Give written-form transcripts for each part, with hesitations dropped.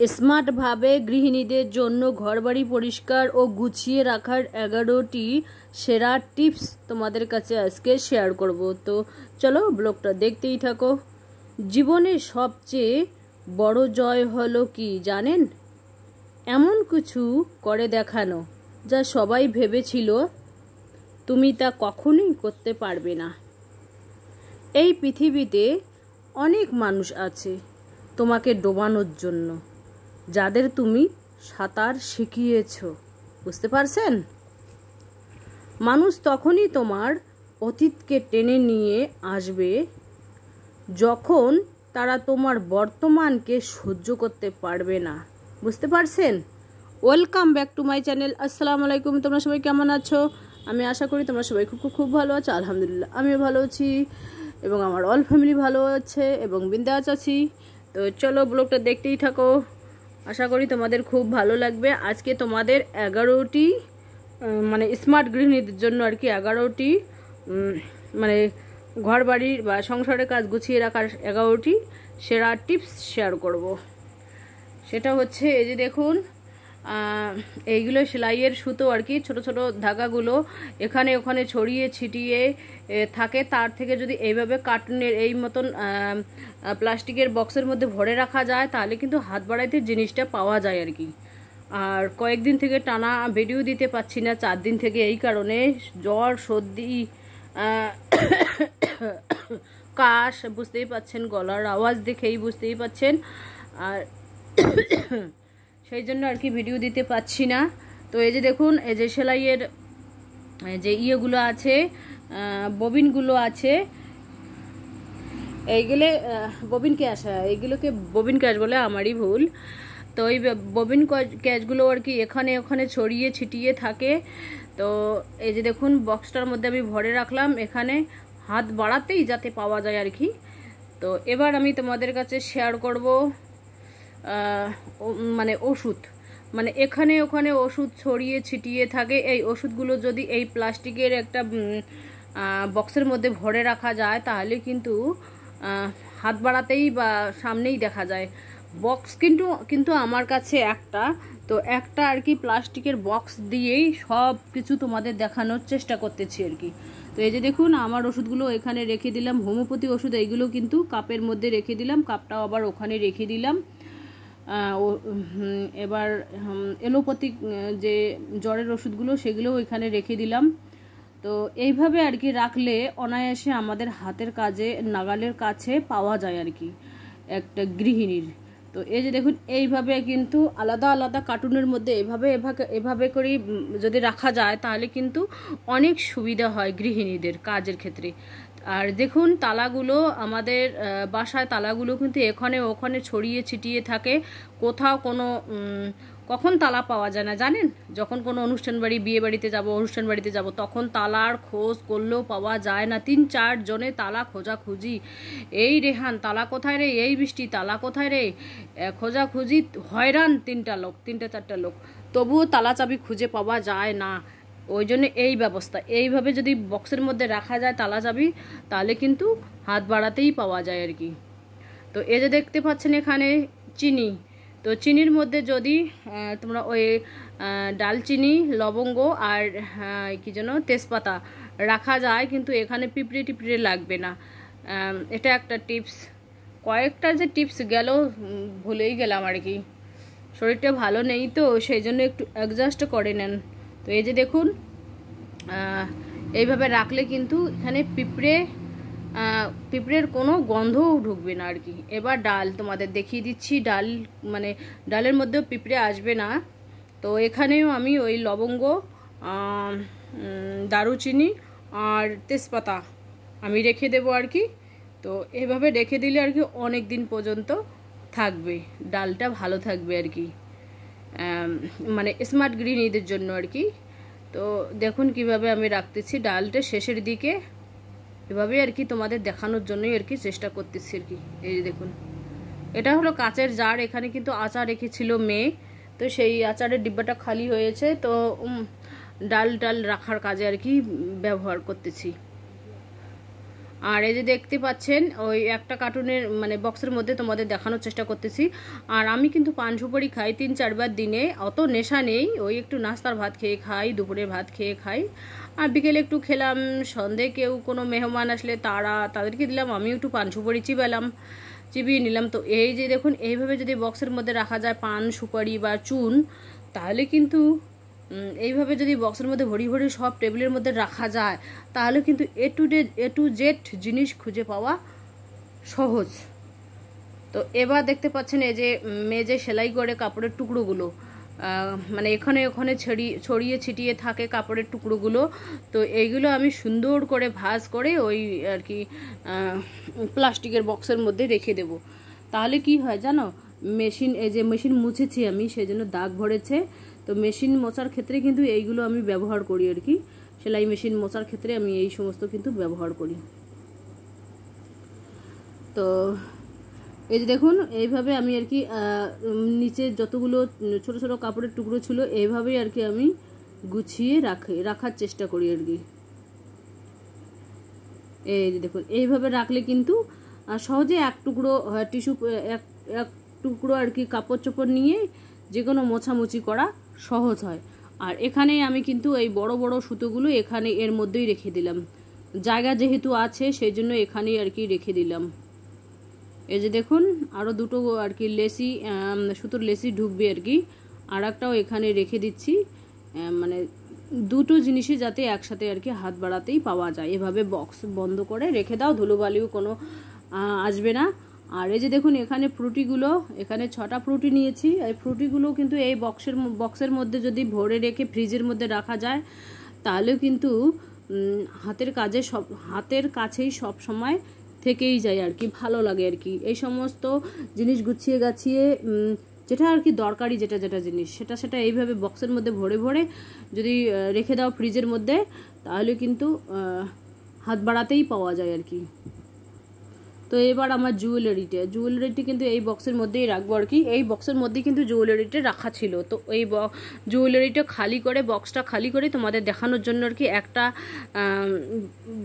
স্মার্টভাবে গৃহিণীদের জন্য ঘরবাড়ি পরিষ্কার ও গুছিয়ে রাখার 11টি সেরা টিপস তোমাদের কাছে আজকে শেয়ার করব। তো চলো ব্লগটা দেখতেই থাকো। জীবনের সবচেয়ে বড় জয় হলো কি জানেন? এমন কিছু করে দেখানো যা সবাই ভেবেছিল তুমি তা কখনোই করতে পারবে না। এই পৃথিবীতে অনেক মানুষ আছে তোমাকে ডোবানোর জন্য, যাদের তুমি সাঁতার শিখিয়েছ। বুঝতে পারছেন? মানুষ তখনই তোমার অতীতকে টেনে নিয়ে আসবে যখন তারা তোমার বর্তমানকে সহ্য করতে পারবে না। বুঝতে পারছেন? Welcome back to my channel. আসসালামু আলাইকুম। তোমরা সবাই কেমন আছো? আমি আশা করি তোমরা সবাই খুব ভালো আছো। আলহামদুলিল্লাহ আমিও ভালো আছি এবং আমার অল ফ্যামিলি ভালো আছে এবং বিন্দাস আছি। তো চলো ব্লগটা দেখতেই থাকো, আশা করি তোমাদের খুব ভালো লাগবে। আজকে তোমাদের 11টি মানে স্মার্ট গৃহিণীদের জন্য আর কি 11টি মানে ঘর বাড়ির বা সংসারের কাজ গুছিয়ে রাখার 11টি সেরা টিপস শেয়ার করব। সেটা হচ্ছে এই যে দেখুন, এইগুলো সেলাইয়ের সুতো আর কি, ছোট ছোট ধাগাগুলো এখানে ওখানে ছড়িয়ে ছিটিয়ে থাকে। তার থেকে যদি এইভাবে কার্টুনের এই মতন প্লাস্টিকের বক্সের মধ্যে ভরে রাখা যায় তাহলে কিন্তু হাত বাড়াইতে জিনিসটা পাওয়া যায় আর কি। আর কয়েকদিন থেকে টানা ভিডিও দিতে পারছি না, 4 দিন থেকে, এই কারণে জ্বর সর্দি কাশ, বুঝতেই পাচ্ছেন, গলার আওয়াজ দেখেই বুঝতেই পাচ্ছেন। আর সেই জন্য আর কি ভিডিও দিতে পাচ্ছি না। তো এই যে দেখুন, এই যে সেলাইয়ের যে ইয়েগুলো আছে, ববিনগুলো আছে, এইগুলো ববিন ক্যাশ, এইগুলোকে ববিন ক্যাশ বলে, আমারই ভুল। তো এই ববিন ক্যাশগুলো আর কি এখানে ওখানে ছড়িয়ে ছিটিয়ে থাকে। তো এই যে দেখুন, বক্সটার মধ্যে আমি ভরে রাখলাম, এখানে হাত বাড়াতেই যাতে পাওয়া যায় আর কি। তো এবার আমি তোমাদের কাছে শেয়ার করব মানে ওষুধ, মানে এখানে ওখানে ওষুধ ছড়িয়ে ছিটিয়ে থাকে। এই ওষুধগুলো যদি এই প্লাস্টিকের একটা বক্সের মধ্যে ভরে রাখা যায় তাহলে কিন্তু হাত বাড়াতেই বা সামনেই দেখা যায়। বক্স কিন্তু আমার কাছে একটা, তো একটা আর কি প্লাস্টিকের বক্স দিয়েই সব কিছু তোমাদের দেখানোর চেষ্টা করতেছি আর কি। তো এই যে দেখুন, আমার ওষুধগুলো এখানে রেখে দিলাম, হোমিওপ্যাথি ওষুধ এইগুলো কিন্তু কাপের মধ্যে রেখে দিলাম, কাপটাও আবার ওখানে রেখে দিলাম। এবার এলোপ্যাথিক যে জ্বরের ওষুধগুলো সেগুলোও এখানে রেখে দিলাম। তো এইভাবে আর কি রাখলে অনায়াসে আমাদের হাতের কাজে নাগালের কাছে পাওয়া যায় আর কি একটা গৃহিণীর। তো এই যে দেখুন, এইভাবে কিন্তু আলাদা আলাদা কার্টুনের মধ্যে এভাবে করে যদি রাখা যায় তাহলে কিন্তু অনেক সুবিধা হয় গৃহিণীদের কাজের ক্ষেত্রে। আর দেখুন, তালাগুলো আমাদের বাসায় তালাগুলো কিন্তু এখানে ওখানে ছড়িয়ে ছিটিয়ে থাকে। কোথাও কখন তালা পাওয়া যায় না জানেন? যখন কোনো অনুষ্ঠান বাড়ি, বিয়ে বাড়িতে যাব, অনুষ্ঠান বাড়িতে যাব, তখন তালার খোঁজ করলেও পাওয়া যায় না। 3-4 জনে তালা খোঁজাখুঁজি, এই রেহান তালা কোথায় রে, এই বৃষ্টি তালা কোথায় রে, খোঁজাখুঁজি হয়রান 3-4টা লোক, তবুও তালা চাবি খুঁজে পাওয়া যায় না। ওই জন্য এই ব্যবস্থা, এইভাবে যদি বক্সের মধ্যে রাখা যায় তালা চাবি তাহলে কিন্তু হাত বাড়াতেই পাওয়া যায় আর কি। তো এই যে দেখতে পাচ্ছেন এখানে চিনি, তো চিনির মধ্যে যদি তোমরা ওই ডালচিনি, লবঙ্গ আর কি যেন তেজপাতা রাখা যায় কিন্তু এখানে পিঁপড়ে টিপড়ে লাগবে না। এটা একটা টিপস। কয়েকটা যে টিপস গেল ভুলেই গেলাম আর কি, শরীরটা ভালো নেই তো সেই জন্য একটু অ্যাডজাস্ট করে নেন। তো এই যে দেখুন, এইভাবে রাখলে কিন্তু এখানে পিঁপড়ের কোনো গন্ধও ঢুকবে না আর কি। এবার ডাল তোমাদের দেখিয়ে দিচ্ছি, ডাল মানে ডালের মধ্যেও পিঁপড়ে আসবে না। তো এখানেও আমি ওই লবঙ্গ, দারুচিনি আর তেজপাতা আমি রেখে দেবো আর কি। তো এভাবে রেখে দিলে আর কি অনেক দিন পর্যন্ত থাকবে, ডালটা ভালো থাকবে আর কি, মানে স্মার্ট গৃহিণীদের জন্য আর কি। তো দেখুন কিভাবে আমি রাখতেছি ডালটা শেষের দিকে, এভাবে আর কি তোমাদের দেখানোর জন্যই আর কি চেষ্টা করতেছি আর কি। এই যে দেখুন, এটা হলো কাচের জার, এখানে কিন্তু আচার রেখেছিল মেয়ে, তো সেই আচারের ডিব্বাটা খালি হয়েছে, তো ডাল রাখার কাজে আর কি ব্যবহার করতেছি। আর এই যে দেখতে পাচ্ছেন ওই একটা কার্টুনের মানে বক্সের মধ্যে তোমাদের দেখানোর চেষ্টা করতেছি। আর আমি কিন্তু পান সুপারি খাই 3-4 বার দিনে, অত নেশা নেই, ওই একটু নাস্তার ভাত খেয়ে খাই, দুপুরে ভাত খেয়ে খাই, আর বিকেলে একটু খেলাম, সন্ধে কেউ কোনো মেহমান আসলে তাদেরকে দিলাম, আমি একটু পান সুপারি চিবিয়ে নিলাম। তো এই যে দেখুন এইভাবে যদি বক্সের মধ্যে রাখা যায় পান সুপারি বা চুন, তাহলে কিন্তু এইভাবে যদি বক্সের মধ্যে ভরি ভরি সব টেবিলের মধ্যে রাখা যায়, তাহলে কিন্তু এ টু জেড জিনিস খুঁজে পাওয়া সহজ। তো এবার দেখতে পাচ্ছেন এই যে মেজে সেলাই করে কাপড়ের টুকরোগুলো, মানে এখানে ওখানে ছড়িয়ে ছিটিয়ে থাকে কাপড়ের টুকরোগুলো, তো এইগুলো আমি সুন্দর করে ভাঁজ করে ওই আর কি প্লাস্টিকের বক্সের মধ্যে রেখে দেব। তাহলে কি হয় জানো, মেশিন মুছেছি আমি, সেই জন্য দাগ ভরেছে। তো মেশিন মোছার ক্ষেত্রে কিন্তু এইগুলো আমি ব্যবহার করি আর কি, সেলাই মেশিন মোছার ক্ষেত্রে আমি এই সমস্ত কিন্তু ব্যবহার করি। তো এই যে দেখুন এইভাবে আমি আর কি নিচে যতগুলো ছোট ছোট কাপড়ের টুকরো ছিল এইভাবেই আর কি আমি গুছিয়ে রাখার চেষ্টা করি আর কি। এই যে দেখুন এইভাবে রাখলে কিন্তু সহজে এক টুকরো এক টুকরো আর কি কাপড় চোপড় নিয়ে যে কোনো মোছামুছি করা সহজ হয়। আর এখানেই আমি কিন্তু এই বড় বড় সুতোগুলো এখানে এর মধ্যেই রেখে দিলাম, জায়গা যেহেতু আছে সেই জন্য এখানেই আর কি রেখে দিলাম। এই যে দেখুন আরও দুটো আর কি সুতোর লেসি ঢুকবে আর কি, আর একটাও এখানে রেখে দিচ্ছি, মানে দুটো জিনিসই যাতে একসাথে আর কি হাত বাড়াতেই পাওয়া যায়। এভাবে বক্স বন্ধ করে রেখে দাও, ধুলোবালিও কোনো আসবে না। আর এই যে দেখুন এখানে ফ্রুটিগুলো, এখানে 6টা ফ্রুটি নিয়েছি, এই ফ্রুটিগুলো কিন্তু এই বক্সের মধ্যে যদি ভরে রেখে ফ্রিজের মধ্যে রাখা যায়, তাহলেও কিন্তু হাতের কাছেই সব সময় থেকেই যায় আর কি, ভালো লাগে আর কি। এই সমস্ত জিনিস গুছিয়ে গাছিয়ে যেটা আর কি দরকারি যেটা জিনিস সেটা এইভাবে বক্সের মধ্যে ভরে ভরে যদি রেখে দাও ফ্রিজের মধ্যে, তাহলে কিন্তু হাত বাড়াতেই পাওয়া যায় আর কি। তো এবার আমার জুয়েলারিটি কিন্তু এই বক্সের মধ্যেই রাখবো আর কি, এই বক্সের মধ্যেই কিন্তু জুয়েলারিটা রাখা ছিল। তো এই জুয়েলারিটা বক্সটা খালি করে তোমাদের দেখানোর জন্য আর কি একটা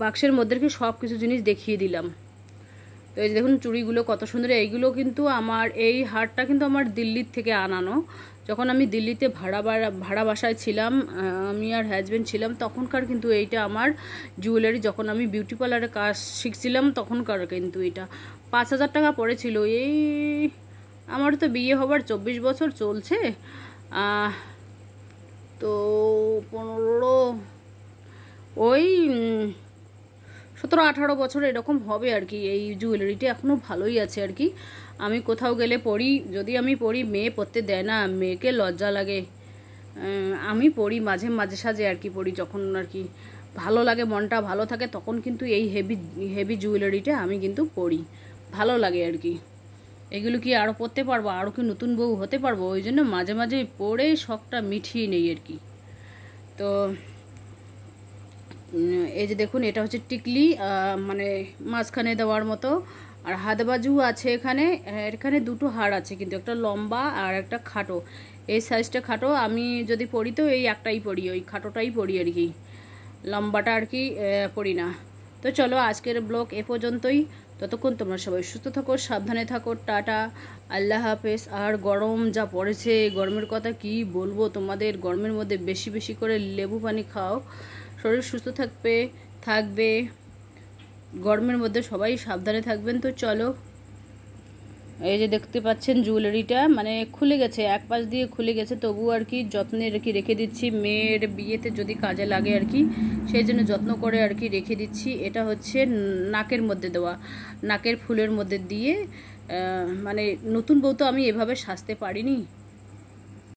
বাক্সের মধ্যে আর কি সব কিছু জিনিস দেখিয়ে দিলাম। তো এই দেখুন চুড়িগুলো কত সুন্দর, এইগুলো কিন্তু এই হারটা কিন্তু আমার দিল্লির থেকে আনানো। যখন আমি দিল্লিতে ভাড়া বাসায় ছিলাম, আমি আর হাজব্যান্ড ছিলাম, তখনকার কিন্তু এইটা আমার জুয়েলারি, যখন আমি বিউটি পার্লারে কাজ শিখছিলাম তখনকার কিন্তু এটা 5,000 টাকা পড়েছিল। এই আমার তো বিয়ে হবার 24 বছর চলছে, তো 17-18 বছর এরকম হবে আর কি। এই জুয়েলারিটা এখনও ভালোই আছে আর কি, আমি কোথাও গেলে পরি, যদি আমি পরি মেয়ে পরতে দেয় না, মেয়েকে লজ্জা লাগে, আমি পরি মাঝে সাঝে আর কি পরি, যখন আর কি ভালো লাগে, মনটা ভালো থাকে, তখন কিন্তু এই হেভি জুয়েলারিটা আমি কিন্তু পরি, ভালো লাগে আর কি। এগুলো কি আরও পরতে পারবো, আরও কি নতুন বউ হতে পারবো, ওই জন্য মাঝে মাঝে পরে শখটা মিঠিয়ে নেই আর কি। তো এই যে দেখুন এটা হচ্ছে টিকলি, মানে মাঝখানে দেওয়ার মতো, আর হাত বাজু আছে এখানে দুটো হার আছে, কিন্তু একটা লম্বা আর একটা খাটো, এই সাইজটা খাটো, আমি যদি পরি তো এই একটাই পরি, ওই খাটোটাই পরি আর কি, লম্বাটা আর কি পরি না। তো চলো আজকের ব্লগ এ পর্যন্তই, ততক্ষণ তোমরা সবাই সুস্থ থাকো, সাবধানে থাকো, টাটা, আল্লাহ হাফেজ। আর গরম যা পড়েছে, গরমের কথা কি বলবো তোমাদের, গরমের মধ্যে বেশি বেশি করে লেবু পানি খাও, শরীর সুস্থ থাকবে। গরমের মধ্যে সবাই সাবধানে থাকবেন। তো চলো, এই যে দেখতে পাচ্ছেন জুয়েলারিটা মানে খুলে গেছে, এক পাশ দিয়ে খুলে গেছে, তবু আর কি যত্নে রেখে দিচ্ছি, মেয়ের বিয়েতে যদি কাজে লাগে আর কি, সেই জন্য যত্ন করে আর কি রেখে দিচ্ছি। এটা হচ্ছে নাকের মধ্যে দেওয়া, নাকের ফুলের মধ্যে দিয়ে, মানে নতুন বউ তো আমি এভাবে সাজতে পারিনি।